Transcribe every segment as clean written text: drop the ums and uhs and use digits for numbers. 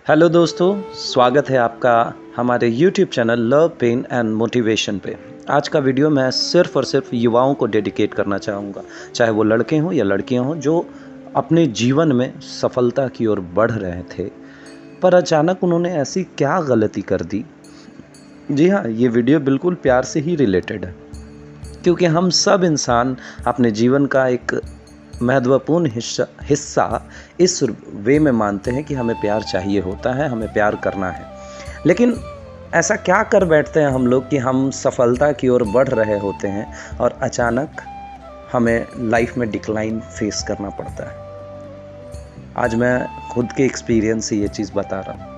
Hello दोस्तों, स्वागत है आपका हमारे YouTube channel love pen and motivation पे। आज का वीडियो मैं सिर्फ़ और सिर्फ युवाओं को डेडिकेट करना चाहूँगा, चाहे वो लड़के हों या लड़कियाँ हों जो अपने जीवन में सफलता की ओर बढ़ रहे थे, पर अचानक उन्होंने ऐसी क्या गलती कर दी। जी हाँ, ये वीडियो बिल्कुल प्यार से ही रिलेटेड है, क्योंकि हम सब इंसान अपने जीवन का एक महत्वपूर्ण हिस्सा इस वे में मानते हैं कि हमें प्यार चाहिए होता है, हमें प्यार करना है। लेकिन ऐसा क्या कर बैठते हैं हम लोग कि हम सफलता की ओर बढ़ रहे होते हैं और अचानक हमें लाइफ में डिक्लाइन फेस करना पड़ता है। आज मैं खुद के एक्सपीरियंस से ये चीज़ बता रहा हूँ।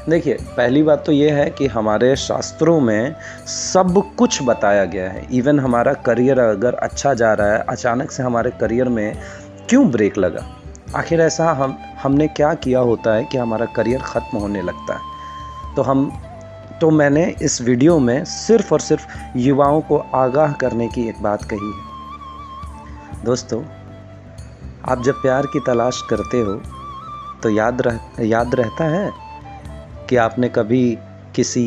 देखिए, पहली बात तो ये है कि हमारे शास्त्रों में सब कुछ बताया गया है। इवन हमारा करियर अगर अच्छा जा रहा है, अचानक से हमारे करियर में क्यों ब्रेक लगा, आखिर ऐसा हमने क्या किया होता है कि हमारा करियर ख़त्म होने लगता है। तो मैंने इस वीडियो में सिर्फ़ और सिर्फ युवाओं को आगाह करने की एक बात कही है। दोस्तों, आप जब प्यार की तलाश करते हो तो याद रहता है कि आपने कभी किसी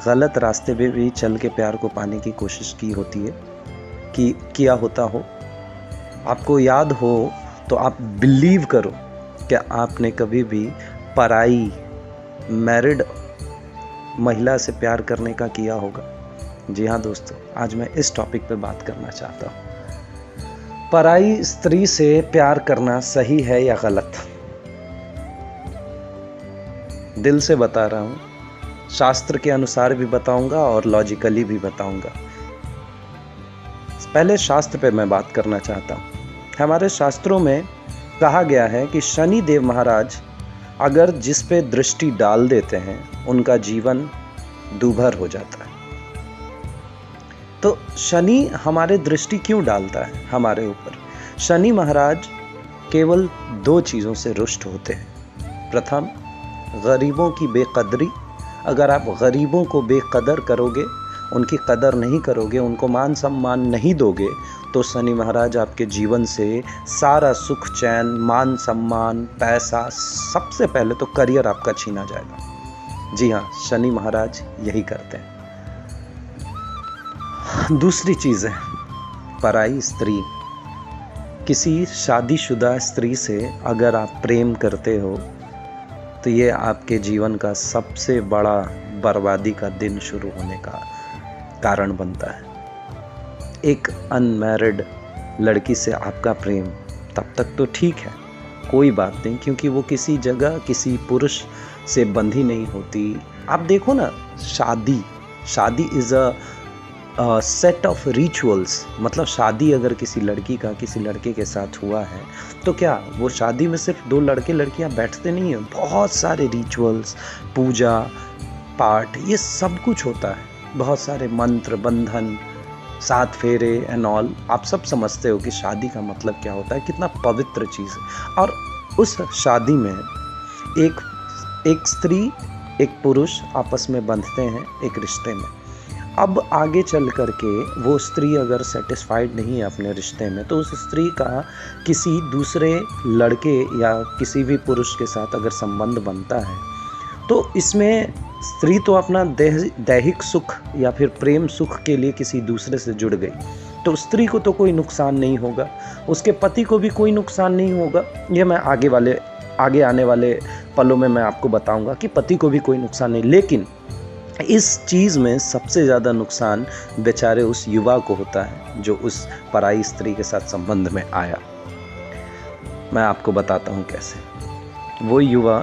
गलत रास्ते पे भी चल के प्यार को पाने की कोशिश की होती है, कि किया होता हो। आपको याद हो तो आप बिलीव करो कि आपने कभी भी पराई मैरिड महिला से प्यार करने का किया होगा। जी हाँ दोस्तों, आज मैं इस टॉपिक पे बात करना चाहता हूँ। पराई स्त्री से प्यार करना सही है या गलत? दिल से बता रहा हूँ, शास्त्र के अनुसार भी बताऊंगा और लॉजिकली भी बताऊंगा। पहले शास्त्र पे मैं बात करना चाहता हूँ। हमारे शास्त्रों में कहा गया है कि शनि देव महाराज अगर जिस पे दृष्टि डाल देते हैं उनका जीवन दूभर हो जाता है। तो शनि हमारे दृष्टि क्यों डालता है हमारे ऊपर? शनि महाराज केवल दो चीज़ों से रुष्ट होते हैं। प्रथम, गरीबों की बेकदरी। अगर आप गरीबों को बेकदर करोगे, उनकी कदर नहीं करोगे, उनको मान सम्मान नहीं दोगे, तो शनि महाराज आपके जीवन से सारा सुख चैन, मान सम्मान, पैसा, सबसे पहले तो करियर आपका छीना जाएगा। जी हाँ, शनि महाराज यही करते हैं। दूसरी चीज़ है पराई स्त्री। किसी शादीशुदा स्त्री से अगर आप प्रेम करते हो तो ये आपके जीवन का सबसे बड़ा बर्बादी का दिन शुरू होने का कारण बनता है। एक अनमैरिड लड़की से आपका प्रेम तब तक तो ठीक है, कोई बात नहीं, क्योंकि वो किसी जगह किसी पुरुष से बंधी नहीं होती। आप देखो ना, शादी is a set of rituals. मतलब शादी अगर किसी लड़की का किसी लड़के के साथ हुआ है तो क्या वो शादी में सिर्फ दो लड़के लड़कियां बैठते नहीं हैं, बहुत सारे रिचुअल्स, पूजा पाठ, ये सब कुछ होता है। बहुत सारे मंत्र, बंधन, 7 फेरे एंड ऑल। आप सब समझते हो कि शादी का मतलब क्या होता है, कितना पवित्र चीज़ है। और उस शादी में एक स्त्री एक पुरुष आपस में बंधते हैं एक रिश्ते में। अब आगे चल कर के वो स्त्री अगर सेटिस्फाइड नहीं है अपने रिश्ते में, तो उस स्त्री का किसी दूसरे लड़के या किसी भी पुरुष के साथ अगर संबंध बनता है, तो इसमें स्त्री तो अपना दैहिक सुख या फिर प्रेम सुख के लिए किसी दूसरे से जुड़ गई, तो स्त्री को तो कोई नुकसान नहीं होगा, उसके पति को भी कोई नुकसान नहीं होगा। ये मैं आगे आने वाले पलों में मैं आपको बताऊंगा कि पति को भी कोई नुकसान नहीं। लेकिन इस चीज़ में सबसे ज़्यादा नुकसान बेचारे उस युवा को होता है जो उस पराई स्त्री के साथ संबंध में आया। मैं आपको बताता हूँ कैसे। वो युवा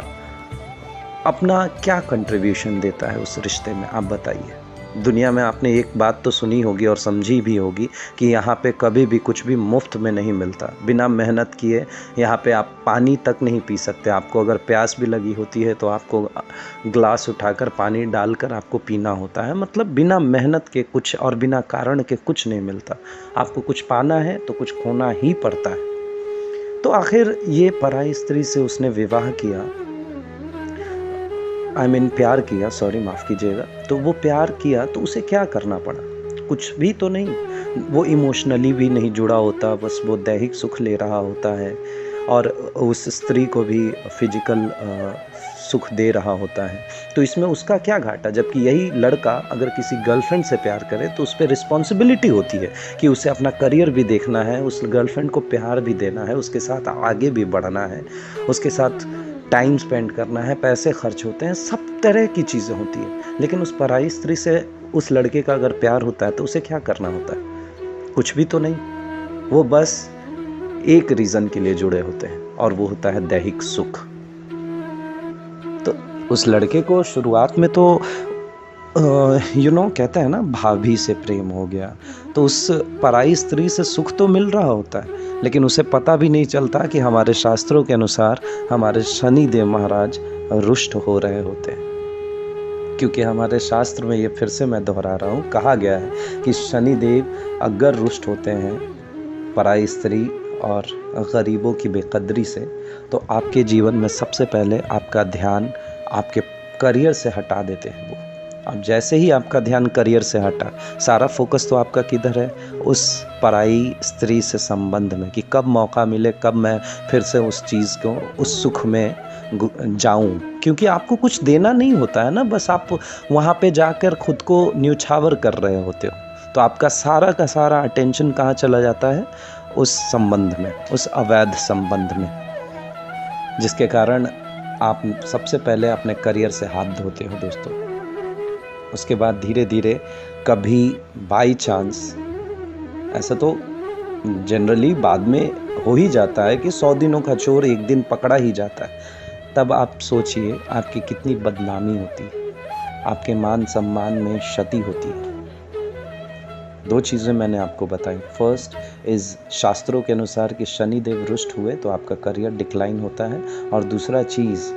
अपना क्या कंट्रीब्यूशन देता है उस रिश्ते में, आप बताइए। दुनिया में आपने एक बात तो सुनी होगी और समझी भी होगी कि यहाँ पे कभी भी कुछ भी मुफ्त में नहीं मिलता। बिना मेहनत किए यहाँ पे आप पानी तक नहीं पी सकते। आपको अगर प्यास भी लगी होती है तो आपको ग्लास उठाकर पानी डालकर आपको पीना होता है। मतलब बिना मेहनत के कुछ और बिना कारण के कुछ नहीं मिलता। आपको कुछ पाना है तो कुछ खोना ही पड़ता है। तो आखिर ये पराई स्त्री से उसने विवाह किया, प्यार किया, सॉरी माफ़ कीजिएगा। तो वो प्यार किया तो उसे क्या करना पड़ा? कुछ भी तो नहीं। वो इमोशनली भी नहीं जुड़ा होता, बस वो दैहिक सुख ले रहा होता है। और उस स्त्री को भी फिजिकल सुख दे रहा होता है, तो इसमें उसका क्या घाटा। जबकि यही लड़का अगर किसी गर्लफ्रेंड से प्यार करे तो उस पर रिस्पॉन्सिबिलिटी होती है कि उसे अपना करियर भी देखना है, उस गर्लफ्रेंड को प्यार भी देना है, उसके साथ आगे भी बढ़ना है, उसके साथ टाइम स्पेंड करना है, पैसे खर्च होते हैं, सब तरह की चीज़ें होती हैं। लेकिन उस पराई स्त्री से उस लड़के का अगर प्यार होता है तो उसे क्या करना होता है, कुछ भी तो नहीं। वो बस एक रीज़न के लिए जुड़े होते हैं और वो होता है दैहिक सुख। तो उस लड़के को शुरुआत में तो कहते हैं ना, भाभी से प्रेम हो गया, तो उस पराई स्त्री से सुख तो मिल रहा होता है, लेकिन उसे पता भी नहीं चलता कि हमारे शास्त्रों के अनुसार हमारे शनिदेव महाराज रुष्ट हो रहे होते हैं। क्योंकि हमारे शास्त्र में, ये फिर से मैं दोहरा रहा हूँ, कहा गया है कि शनिदेव अगर रुष्ट होते हैं पराई स्त्री और गरीबों की बेकदरी से, तो आपके जीवन में सबसे पहले आपका ध्यान आपके करियर से हटा देते हैं वो। अब जैसे ही आपका ध्यान करियर से हटा, सारा फोकस तो आपका किधर है, उस पराई स्त्री से संबंध में, कि कब मौका मिले, कब मैं फिर से उस चीज़ को, उस सुख में जाऊं। क्योंकि आपको कुछ देना नहीं होता है ना, बस आप वहाँ पे जाकर खुद को न्यौछावर कर रहे होते हो। तो आपका सारा का सारा अटेंशन कहाँ चला जाता है, उस संबंध में, उस अवैध संबंध में, जिसके कारण आप सबसे पहले अपने करियर से हाथ धोते हो दोस्तों। उसके बाद धीरे धीरे कभी बाई चांस, ऐसा तो जनरली बाद में हो ही जाता है कि 100 दिनों का चोर एक दिन पकड़ा ही जाता है, तब आप सोचिए आपकी कितनी बदनामी होती है, आपके मान सम्मान में क्षति होती है। 2 चीज़ें मैंने आपको बताई। फर्स्ट इज़ शास्त्रों के अनुसार कि शनिदेव रुष्ट हुए तो आपका करियर डिक्लाइन होता है, और दूसरा चीज़,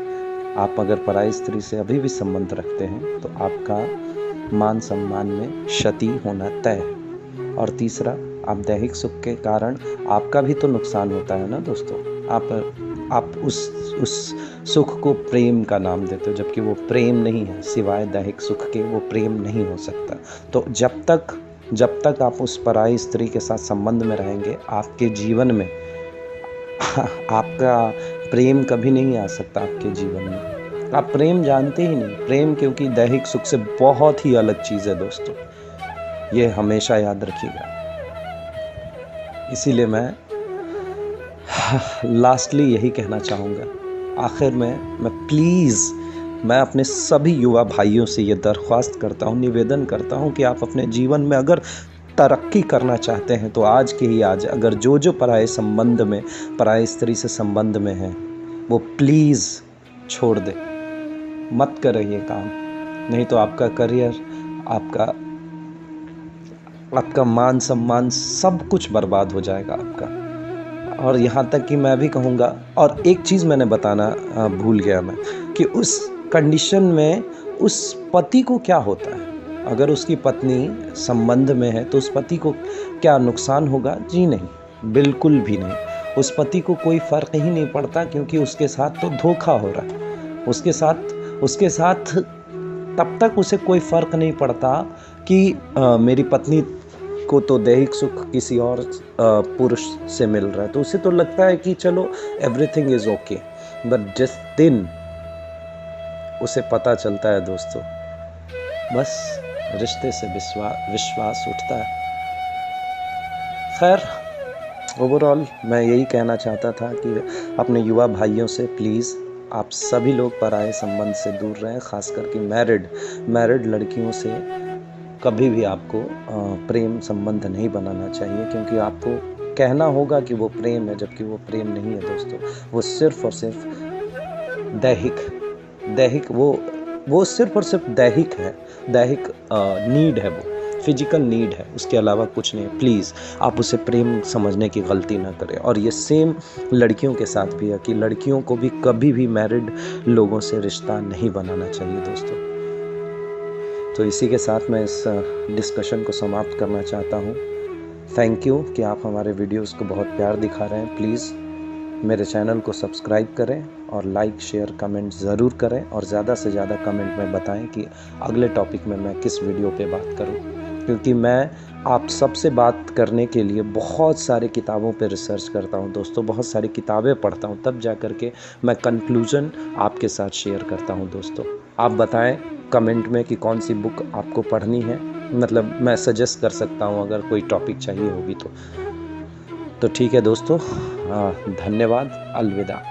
आप अगर पराई स्त्री से अभी भी संबंध रखते हैं तो आपका मान सम्मान में क्षति होना तय है। और तीसरा, आप दैहिक सुख के कारण आपका भी तो नुकसान होता है ना दोस्तों। आप उस सुख को प्रेम का नाम देते हो, जबकि वो प्रेम नहीं है, सिवाय दैहिक सुख के वो प्रेम नहीं हो सकता। तो जब तक आप उस पराई स्त्री के साथ संबंध में रहेंगे, आपके जीवन में आपका प्रेम कभी नहीं आ सकता। आपके जीवन में आप प्रेम जानते ही नहीं। प्रेम क्योंकि दैहिक सुख से बहुत ही अलग चीज़ है दोस्तों, ये हमेशा याद रखिएगा। इसीलिए मैं लास्टली यही कहना चाहूँगा, आखिर में मैं अपने सभी युवा भाइयों से ये दरख्वास्त करता हूँ, निवेदन करता हूँ कि आप अपने जीवन में अगर तरक्की करना चाहते हैं तो आज के ही आज, अगर जो पराये संबंध में, पराई स्त्री से संबंध में है, वो प्लीज़ छोड़ दे, मत करें ये काम। नहीं तो आपका करियर, आपका मान सम्मान, सब कुछ बर्बाद हो जाएगा आपका। और यहाँ तक कि मैं भी कहूँगा, और एक चीज़ मैंने बताना भूल गया मैं, कि उस कंडीशन में उस पति को क्या होता है। अगर उसकी पत्नी संबंध में है तो उस पति को क्या नुकसान होगा? जी नहीं, बिल्कुल भी नहीं। उस पति को कोई फ़र्क ही नहीं पड़ता, क्योंकि उसके साथ तो धोखा हो रहा है। उसके साथ तब तक उसे कोई फ़र्क नहीं पड़ता कि मेरी पत्नी को तो दैहिक सुख किसी और पुरुष से मिल रहा है, तो उसे तो लगता है कि चलो एवरीथिंग इज़ ओके। बट जिस दिन उसे पता चलता है दोस्तों, बस रिश्ते से विश्वास उठता है। खैर, ओवरऑल मैं यही कहना चाहता था कि अपने युवा भाइयों से प्लीज़ आप सभी लोग पराये संबंध से दूर रहें, ख़ास करके मैरिड लड़कियों से कभी भी आपको प्रेम संबंध नहीं बनाना चाहिए, क्योंकि आपको कहना होगा कि वो प्रेम है, जबकि वो प्रेम नहीं है दोस्तों। वो सिर्फ़ और सिर्फ दैहिक वो सिर्फ और सिर्फ दैहिक है, दैहिक नीड है, वो फिजिकल नीड है, उसके अलावा कुछ नहीं है। प्लीज़ आप उसे प्रेम समझने की गलती ना करें। और ये सेम लड़कियों के साथ भी है कि लड़कियों को भी कभी भी मैरिड लोगों से रिश्ता नहीं बनाना चाहिए दोस्तों। तो इसी के साथ मैं इस डिस्कशन को समाप्त करना चाहता हूँ। थैंक यू कि आप हमारे वीडियोस को बहुत प्यार दिखा रहे हैं। प्लीज़ मेरे चैनल को सब्सक्राइब करें और लाइक शेयर कमेंट ज़रूर करें, और ज़्यादा से ज़्यादा कमेंट में बताएं कि अगले टॉपिक में मैं किस वीडियो पे बात करूं। क्योंकि मैं आप सबसे बात करने के लिए बहुत सारे किताबों पे रिसर्च करता हूँ दोस्तों, बहुत सारी किताबें पढ़ता हूँ, तब जा कर के मैं कंक्लूजन आपके साथ शेयर करता हूँ दोस्तों। आप बताएं कमेंट में कि कौन सी बुक आपको पढ़नी है, मतलब मैं सजेस्ट कर सकता हूँ अगर कोई टॉपिक चाहिए होगी तो ठीक है दोस्तों, धन्यवाद, अलविदा।